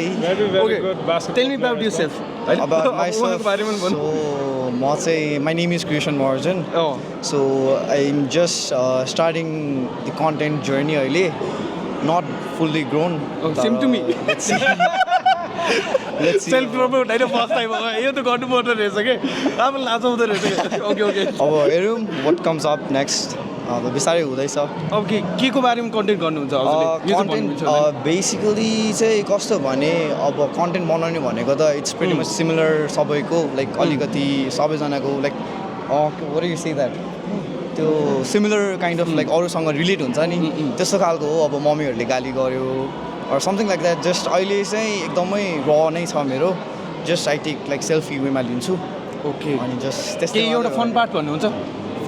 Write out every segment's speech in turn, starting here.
Hi. Okay. Tell me about yourself. About myself. बारेमा भन्नु। So, म चाहिँ my name is Krishan Mahajan. Oh. So I'm just starting the content journey अहिले. Not fully grown. Oh, same to me. Let's see. Let's see. Self promote होइन first time यो त गर्नुपर्दो रहेछ के अब लाजाउँदो रहेछ ओके ओके अब हेरौँ what comes up next. अब बिस्तारै हुँदैछ. अब के को बारेमा कन्टेन्ट गर्नुहुन्छ हजुरले यो चाहिँ कन्टेन्ट भन्नुहुन्छ बेसिकली चाहिँ कस्तो भने अब कन्टेन्ट बनाउने भनेको त इट्स प्रिटी मच सिमिलर सबैको लाइक अलिकति सबैजनाको like what do you say that त्यो सिमिलर काइन्ड अफ लाइक अरूसँग रिलेट हुन्छ नि त्यस्तो खालको हो अब मम्मीहरूले गाली गर्यो or something like that. Just अहिले चाहिँ एकदमै र नै छ मेरो just I take like selfie वेमा लिन्छु ओके अनि जस्ट के त्यस्तै एउटा फन पार्ट भन्नुहुन्छ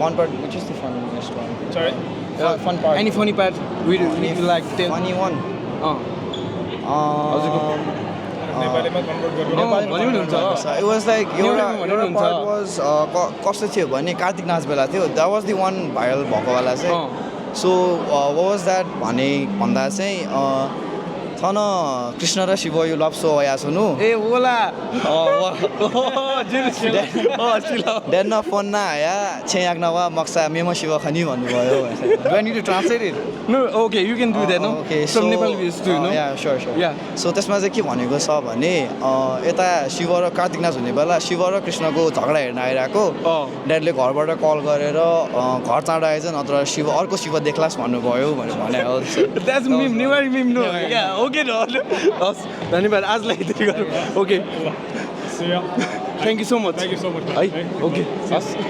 fun part which is the fun sorry fun part. Any funny part we like tell funny one नेपालीमा हुन्छ it was like एउटा भन्नुहुन्छ। part was कस्तो थियो भने कार्तिक नाच बेला थियो that was the one viral भएको वाला चाहिँ सो what was that भने भन्दा चाहिँ छ न कृष्ण र शिव यो लभ सो आया सुनु ए ओला डेन फोन न आया छेयाक नवा मक्सा मेमो शिव खनी भन्नुभयो do I need to translate it No, okay, you can do that, no? Okay, Some so Nepali videos too, no? yeah, sure. Yeah. So त्यसमा चाहिँ के भनेको छ भने यता शिव र कार्तिक नाच हुने बेला शिव र कृष्णको झगडा हेर्न आइरहेको ड्याडले घरबाट कल गरेर घर चाँडो आएछ नत्र शिव अर्को शिव देख्लास् भन्नुभयो भनेर भने हो That's meme, never meme, no. Yeah, okay, no. धन्यवाद आजलाई यति गरौँ okay See ya. Thank you so much Thank you so much. है ओके हस्